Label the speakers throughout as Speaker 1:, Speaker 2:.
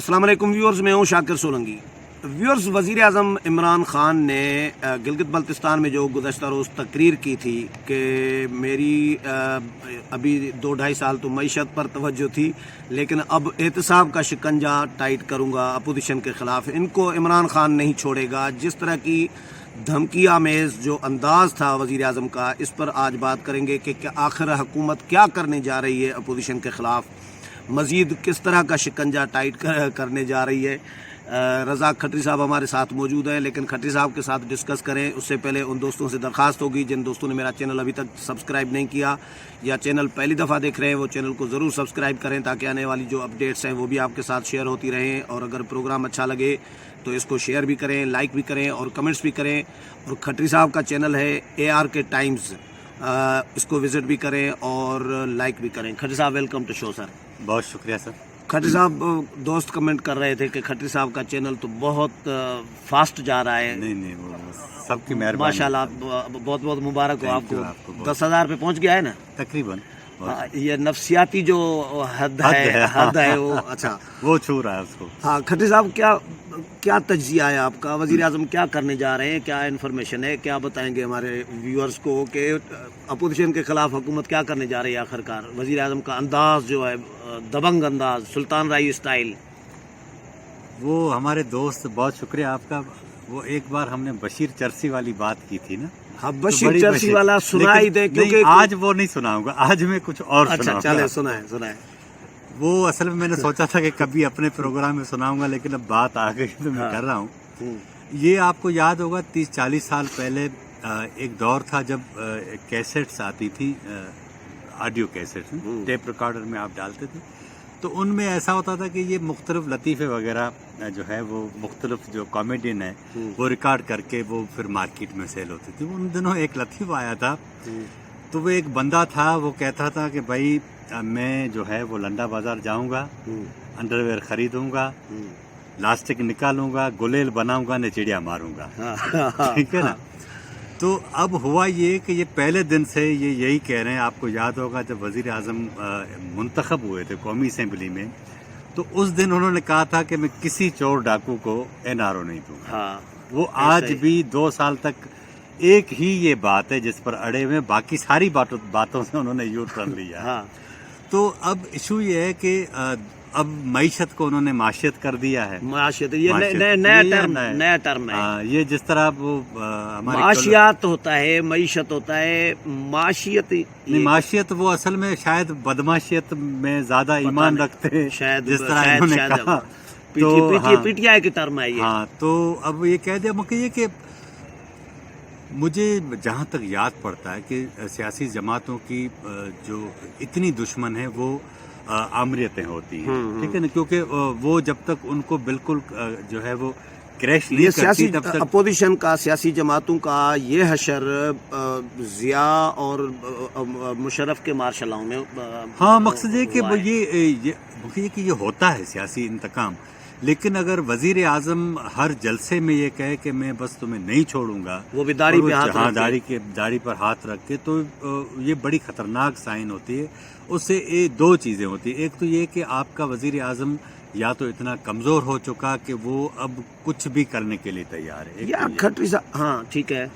Speaker 1: السلام علیکم ویورز، میں ہوں شاکر سولنگی۔ ویورز، وزیر اعظم عمران خان نے گلگت بلتستان میں جو گزشتہ روز تقریر کی تھی کہ میری ابھی 2-2.5 سال تو معیشت پر توجہ تھی، لیکن اب احتساب کا شکنجہ ٹائٹ کروں گا اپوزیشن کے خلاف، ان کو عمران خان نہیں چھوڑے گا۔ جس طرح کی دھمکی آمیز جو انداز تھا وزیر اعظم کا، اس پر آج بات کریں گے کہ آخر حکومت کیا کرنے جا رہی ہے اپوزیشن کے خلاف، مزید کس طرح کا شکنجہ ٹائٹ کرنے جا رہی ہے۔ رضا کھٹری صاحب ہمارے ساتھ موجود ہیں، لیکن کھٹری صاحب کے ساتھ ڈسکس کریں اس سے پہلے ان دوستوں سے درخواست ہوگی جن دوستوں نے میرا چینل ابھی تک سبسکرائب نہیں کیا یا چینل پہلی دفعہ دیکھ رہے ہیں، وہ چینل کو ضرور سبسکرائب کریں تاکہ آنے والی جو اپڈیٹس ہیں وہ بھی آپ کے ساتھ شیئر ہوتی رہیں، اور اگر پروگرام اچھا لگے تو اس کو شیئر بھی کریں، لائک بھی کریں اور کمنٹس بھی کریں۔ اور کھٹری صاحب کا چینل ہے ARK ٹائمز، اس کو وزٹ بھی کریں اور لائک بھی کریں۔ کھٹری صاحب ویلکم ٹو شو سر۔
Speaker 2: بہت شکریہ سر۔
Speaker 1: کھٹری صاحب، دوست کمنٹ کر رہے تھے کہ کھٹری صاحب کا چینل تو بہت فاسٹ جا رہا ہے۔
Speaker 2: نہیں وہ سب کی مہربانی،
Speaker 1: ماشاءاللہ، بہت بہت مبارک ہو آپ کو۔
Speaker 2: کو
Speaker 1: 10,000 پہ پہنچ گیا ہے نا
Speaker 2: تقریباً۔
Speaker 1: یہ نفسیاتی جو حد ہے وہ اچھا
Speaker 2: وہ چھو رہا ہے اس کو۔
Speaker 1: ہاں، کھٹری صاحب کیا تجزیہ ہے آپ کا؟ وزیر اعظم کیا کرنے جا رہے ہیں، کیا انفارمیشن ہے، کیا بتائیں گے ہمارے ویورز کو کہ اپوزیشن کے خلاف حکومت کیا کرنے جا رہی ہے آخرکار؟ وزیر اعظم کا انداز جو ہے دبنگ انداز، سلطان رائی اسٹائل۔
Speaker 2: وہ ہمارے دوست، بہت شکریہ آپ کا۔ وہ ایک بار ہم نے بشیر چرسی والی بات کی تھی نا،
Speaker 1: ہاں بشیر چرسی والا سنائی دے، کیونکہ
Speaker 2: آج وہ نہیں سناؤں گا، آج میں کچھ اور
Speaker 1: اچھا چلے سنائیں۔
Speaker 2: وہ اصل میں نے سوچا تھا کہ کبھی اپنے پروگرام میں سناؤں گا، لیکن اب بات آ گئی تو میں کر رہا ہوں۔ یہ آپ کو یاد ہوگا 30-40 سال پہلے ایک دور تھا جب کیسٹس آتی تھی، آڈیو کیسٹس، ٹیپ ریکارڈر میں آپ ڈالتے تھے، تو ان میں ایسا ہوتا تھا کہ یہ مختلف لطیفے وغیرہ جو ہے وہ مختلف جو کامیڈین ہے وہ ریکارڈ کر کے وہ پھر مارکیٹ میں سیل ہوتی تھی۔ ان دنوں ایک لطیفہ آیا تھا، تو وہ ایک بندہ تھا، وہ کہتا تھا کہ بھائی میں جو ہے وہ لنڈا بازار جاؤں گا، انڈر ویئر خریدوں گا، لاسٹک نکالوں گا، گلیل بناؤں گا، نچڑیا ماروں گا، ٹھیک ہے نا۔ تو اب ہوا یہ کہ یہ پہلے دن سے یہ یہی کہہ رہے ہیں۔ آپ کو یاد ہوگا جب وزیر اعظم منتخب ہوئے تھے قومی اسمبلی میں، تو اس دن انہوں نے کہا تھا کہ میں کسی چور ڈاکو کو NRO نہیں دوں گا۔ وہ آج بھی 2 سال تک ایک ہی یہ بات ہے جس پر اڑے ہوئے، باقی ساری باتوں سے انہوں نے یو ٹرن لیا۔ تو اب ایشو یہ ہے کہ اب معیشت کو انہوں نے معاشیت کر دیا ہے۔
Speaker 1: معاشیت، یہ نیا ٹرم ہے۔
Speaker 2: یہ جس طرح وہ
Speaker 1: معاشیات ہوتا ہے، معیشت ہوتا ہے، معاشیت
Speaker 2: نہیں، معاشیت وہ اصل میں شاید بدماشیت میں زیادہ ایمان رکھتے ہیں،
Speaker 1: شاید
Speaker 2: جس طرح انہوں نے کہا۔
Speaker 1: پی ٹی آئی کی ٹرم ہے یہ۔
Speaker 2: ہاں، تو اب یہ کہہ دیا مجھے یہ کہ مجھے جہاں تک یاد پڑتا ہے کہ سیاسی جماعتوں کی جو اتنی دشمن ہے وہ آمریتیں ہوتی ہیں، ٹھیک ہے نا، کیونکہ وہ جب تک ان کو بالکل جو ہے وہ کریش نہیں کرتی تب تک
Speaker 1: اپوزیشن کا، سیاسی جماعتوں کا یہ حشر ضیاء اور مشرف کے مارشلاؤں میں۔
Speaker 2: ہاں، مقصد یہ کہ یہ ہوتا ہے سیاسی انتقام، لیکن اگر وزیر اعظم ہر جلسے میں یہ کہے کہ میں بس تمہیں نہیں چھوڑوں گا،
Speaker 1: وہ بھی داڑھی پہ ہاتھ رکھ کے،
Speaker 2: داڑھی پر ہاتھ رکھ کے، تو یہ بڑی خطرناک سائن ہوتی ہے۔ اس سے 2 چیزیں ہوتی ہیں، ایک تو یہ کہ آپ کا وزیر اعظم یا تو اتنا کمزور ہو چکا کہ وہ اب کچھ بھی کرنے کے لیے تیار ہے،
Speaker 1: ہاں ٹھیک ہے۔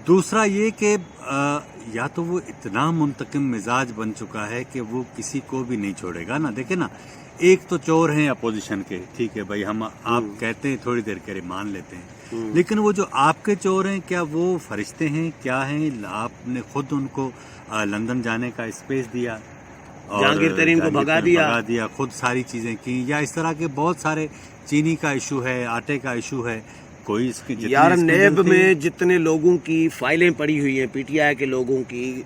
Speaker 2: دوسرا یہ کہ یا تو وہ اتنا منتقم مزاج بن چکا ہے کہ وہ کسی کو بھی نہیں چھوڑے گا نا۔ دیکھیں نا، ایک تو چور ہیں اپوزیشن کے، ٹھیک ہے بھائی، ہم آپ کہتے ہیں تھوڑی دیر کے مان لیتے ہیں، لیکن وہ جو آپ کے چور ہیں، کیا وہ فرشتے ہیں، کیا ہیں؟ آپ نے خود ان کو لندن جانے کا اسپیس دیا،
Speaker 1: جہانگیر ترین کو بھگا دیا،
Speaker 2: خود ساری چیزیں کی، یا اس طرح کے بہت سارے، چینی کا ایشو ہے، آٹے کا ایشو ہے، کوئی اس کی
Speaker 1: یار نیب میں جتنے لوگوں کی فائلیں پڑی ہوئی ہیں، پی ٹی آئی کے لوگوں کی،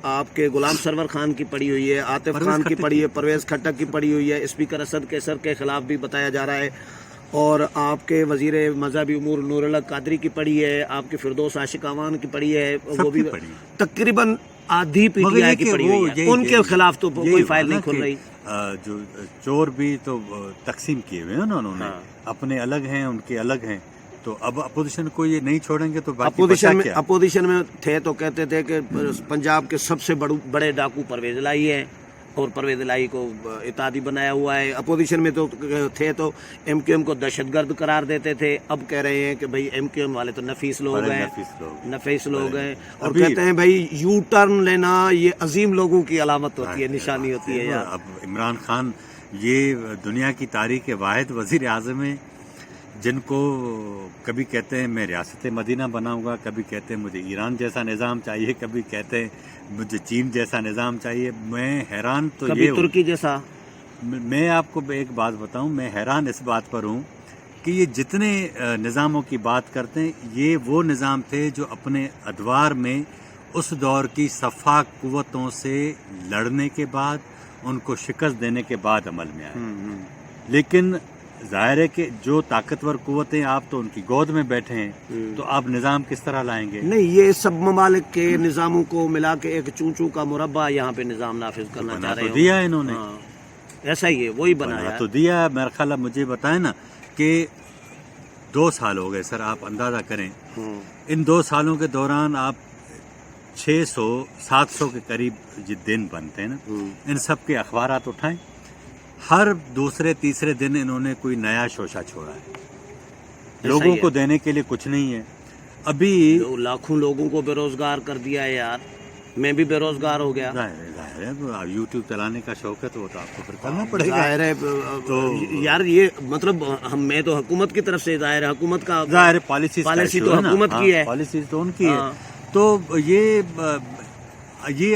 Speaker 1: آپ کے غلام سرور خان کی پڑی ہوئی ہے، عاطف خان کی پڑی ہے، پرویز خٹک کی پڑی ہوئی ہے، اسپیکر اسد کیسر کے خلاف بھی بتایا جا رہا ہے، اور آپ کے وزیر مذہبی امور نور اللہ قادری کی پڑی ہے، آپ کے فردوس عاشق اعوان کی پڑی ہے، وہ بھی تقریباً آدھی پی ٹی آئی کی پڑی ہوئی ہے، ان کے خلاف تو کوئی فائل نہیں کھل رہی۔
Speaker 2: جو چور بھی تو تقسیم کیے ہوئے ہیں انہوں نے، اپنے الگ ہیں، ان کے الگ ہیں، تو اب اپوزیشن کو یہ نہیں چھوڑیں گے تو
Speaker 1: اپوزیشن میں تھے تو کہتے تھے کہ پنجاب کے سب سے بڑے ڈاکو پرویز الہی ہیں، اور پرویز الہی کو اتحادی بنایا ہوا ہے. اپوزیشن میں تو تھے تو ایم کیو ایم کو دہشت گرد قرار دیتے تھے, اب کہہ رہے ہیں کہ بھائی ایم کیو ایم والے تو نفیس لوگ ہیں, نفیس لوگ ہیں, اور کہتے ہیں بھائی یو ٹرن لینا یہ عظیم لوگوں کی علامت ہوتی ہے, نشانی ہوتی ہے یار.
Speaker 2: اب عمران خان یہ دنیا کی تاریخ کے واحد وزیر اعظم ہیں جن کو کبھی کہتے ہیں میں ریاست مدینہ بناؤں گا, کبھی کہتے ہیں مجھے ایران جیسا نظام چاہیے, کبھی کہتے ہیں مجھے چین جیسا نظام چاہیے. میں حیران تو
Speaker 1: کبھی
Speaker 2: یہ
Speaker 1: ترکی جیسا.
Speaker 2: میں آپ کو ایک بات بتاؤں, میں حیران اس بات پر ہوں کہ یہ جتنے نظاموں کی بات کرتے ہیں یہ وہ نظام تھے جو اپنے ادوار میں اس دور کی صفاق قوتوں سے لڑنے کے بعد ان کو شکست دینے کے بعد عمل میں آئے. لیکن ظاہر ہے کہ جو طاقتور قوتیں آپ تو ان کی گود میں بیٹھے ہیں, تو آپ نظام کس طرح لائیں گے؟
Speaker 1: نہیں, یہ سب ممالک کے نظاموں کو ملا کے ایک چونچو کا مربع یہاں پہ نظام نافذ کرنا چاہ رہے
Speaker 2: تو دیا ہے انہوں نے,
Speaker 1: ایسا ہی ہے, وہی بنایا
Speaker 2: تو دیا. میرا خیال ہے مجھے بتائیں نا کہ 2 سال ہو گئے سر, آپ اندازہ کریں ان 2 سالوں کے دوران آپ 600-700 کے قریب یہ دن بنتے ہیں نا, ان سب کے اخبارات اٹھائیں, ہر دوسرے تیسرے دن انہوں نے کوئی نیا شوشہ چھوڑا ہے. لوگوں کو دینے کے لیے کچھ نہیں ہے. ابھی
Speaker 1: لاکھوں لوگوں کو بے روزگار کر دیا ہے یار, میں بھی بے روزگار ہو گیا.
Speaker 2: ظاہر ہے یوٹیوب چلانے کا شوق ہے تو وہ تو آپ کو پھر کرنا پڑے گا.
Speaker 1: ظاہر ہے تو یار یہ مطلب میں تو حکومت کی طرف سے, ظاہر ہے حکومت کا
Speaker 2: ظاہر پالیسی
Speaker 1: تو حکومت کی ہے,
Speaker 2: پالیسی تو ان کی ہے. تو یہ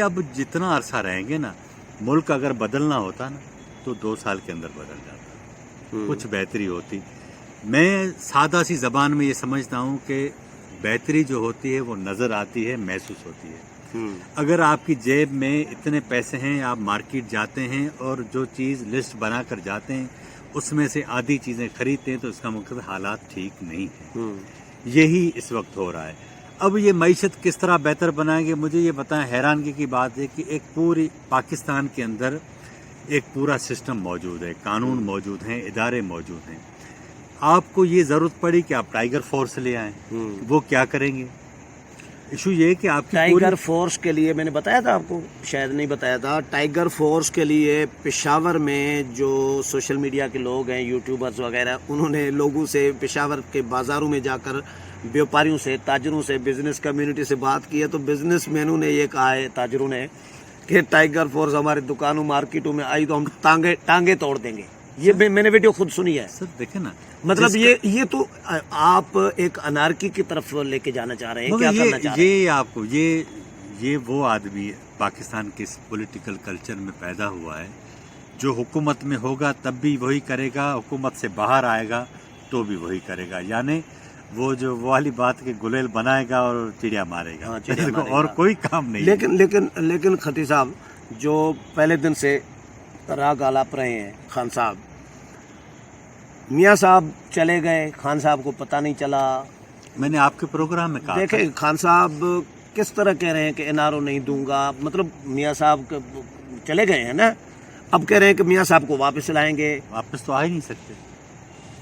Speaker 2: اب جتنا عرصہ رہیں گے نا, ملک اگر بدلنا ہوتا نا تو 2 سال کے اندر بدل جاتا, کچھ بہتری ہوتی. میں سادہ سی زبان میں یہ سمجھتا ہوں کہ بہتری جو ہوتی ہے وہ نظر آتی ہے, محسوس ہوتی ہے. اگر آپ کی جیب میں اتنے پیسے ہیں, آپ مارکیٹ جاتے ہیں اور جو چیز لسٹ بنا کر جاتے ہیں اس میں سے آدھی چیزیں خریدتے ہیں, تو اس کا مقصد حالات ٹھیک نہیں ہیں. یہی اس وقت ہو رہا ہے. اب یہ معیشت کس طرح بہتر بنائیں گے, مجھے یہ بتائیں. حیرانگی کی بات ہے کہ ایک پوری پاکستان کے اندر ایک پورا سسٹم موجود ہے, قانون موجود ہیں, ادارے موجود ہیں. آپ کو یہ ضرورت پڑی کہ آپ ٹائیگر فورس لے آئیں, وہ کیا کریں گے؟ ایشو یہ ہے کہ آپ کی
Speaker 1: ٹائیگر فورس کے لیے میں نے بتایا تھا آپ کو, شاید نہیں بتایا تھا. ٹائیگر فورس کے لیے پشاور میں جو سوشل میڈیا کے لوگ ہیں, یوٹیوبرز وغیرہ, انہوں نے لوگوں سے پشاور کے بازاروں میں جا کر بیوپاریوں سے, تاجروں سے, بزنس کمیونٹی سے بات کی ہے. تو بزنس مینوں نے یہ کہا ہے, تاجروں نے, کہ ٹائیگر فورس ہماری دکانوں مارکیٹوں میں آئی تو ہم ٹانگیں توڑ دیں گے. یہ میں نے ویڈیو خود سنی ہے.
Speaker 2: سر دیکھیں نا,
Speaker 1: مطلب یہ تو آپ ایک انارکی کی طرف لے کے جانا چاہ رہے ہیں, کیا کرنا چاہ رہے ہیں؟
Speaker 2: یہ آپ کو یہ وہ آدمی پاکستان کے اس پولیٹیکل کلچر میں پیدا ہوا ہے جو حکومت میں ہوگا تب بھی وہی کرے گا, حکومت سے باہر آئے گا تو بھی وہی کرے گا. یعنی وہ والی بات کہ گلیل بنائے گا اور چڑیا مارے گا, اور کوئی کام نہیں.
Speaker 1: لیکن خطیب صاحب جو پہلے دن سے راگ آلاپ رہے ہیں, خان صاحب, میاں صاحب چلے گئے, خان صاحب کو پتہ نہیں چلا.
Speaker 2: میں نے آپ کے پروگرام میں کہا,
Speaker 1: دیکھیں خان صاحب کس طرح کہہ رہے ہیں کہ این آر او نہیں دوں گا. مطلب میاں صاحب چلے گئے ہیں نا, اب کہہ رہے ہیں کہ میاں صاحب کو واپس لائیں گے.
Speaker 2: واپس تو آ ہی نہیں سکتے.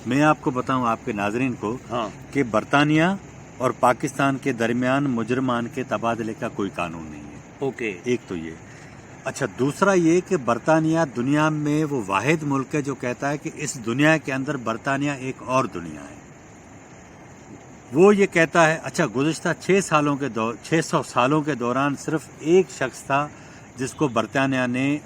Speaker 2: میں آپ کو بتاؤں, آپ کے ناظرین کو, کہ برطانیہ اور پاکستان کے درمیان مجرمان کے تبادلے کا کوئی قانون نہیں ہے.
Speaker 1: اوکے,
Speaker 2: ایک تو یہ. اچھا, دوسرا یہ کہ برطانیہ دنیا میں وہ واحد ملک ہے جو کہتا ہے کہ اس دنیا کے اندر برطانیہ ایک اور دنیا ہے. وہ یہ کہتا ہے. اچھا, گزشتہ 600 سالوں کے دوران صرف ایک شخص تھا جس کو برطانیہ نے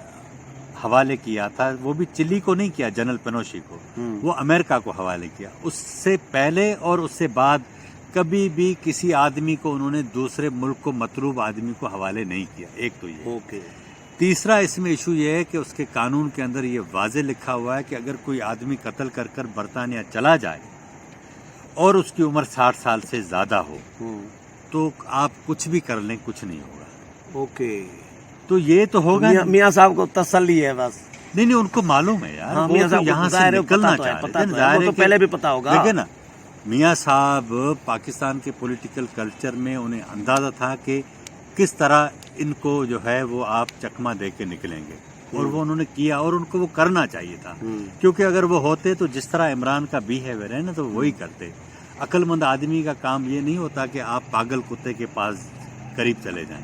Speaker 2: حوالے کیا تھا, وہ بھی چلی کو نہیں کیا, جنرل پینوشی کو, وہ امریکہ کو حوالے کیا. اس سے پہلے اور اس سے بعد کبھی بھی کسی آدمی کو انہوں نے دوسرے ملک کو, مطلوب آدمی کو حوالے نہیں کیا. ایک تو یہ.
Speaker 1: اوکے.
Speaker 2: تیسرا اس میں ایشو یہ ہے کہ اس کے قانون کے اندر یہ واضح لکھا ہوا ہے کہ اگر کوئی آدمی قتل کر کر برطانیہ چلا جائے اور اس کی عمر 60 سال سے زیادہ ہو تو آپ کچھ بھی کر لیں, کچھ نہیں ہوگا.
Speaker 1: اوکے.
Speaker 2: تو یہ تو ہوگا.
Speaker 1: میاں صاحب کو تسلی ہے بس.
Speaker 2: نہیں, ان کو معلوم ہے یار, وہ تو یہاں سے نکلنا چاہ رہے ہیں.
Speaker 1: تو پہلے بھی پتا ہوگا.
Speaker 2: دیکھیں نا, میاں صاحب پاکستان کے پولیٹیکل کلچر میں انہیں اندازہ تھا کہ کس طرح ان کو جو ہے وہ آپ چکما دے کے نکلیں گے, اور وہ انہوں نے کیا, اور ان کو وہ کرنا چاہیے تھا. کیونکہ اگر وہ ہوتے تو جس طرح عمران کا بیہیویئر ہے نا, تو وہی کرتے. عقل مند آدمی کا کام یہ نہیں ہوتا کہ آپ پاگل کتے کے پاس قریب چلے جائیں.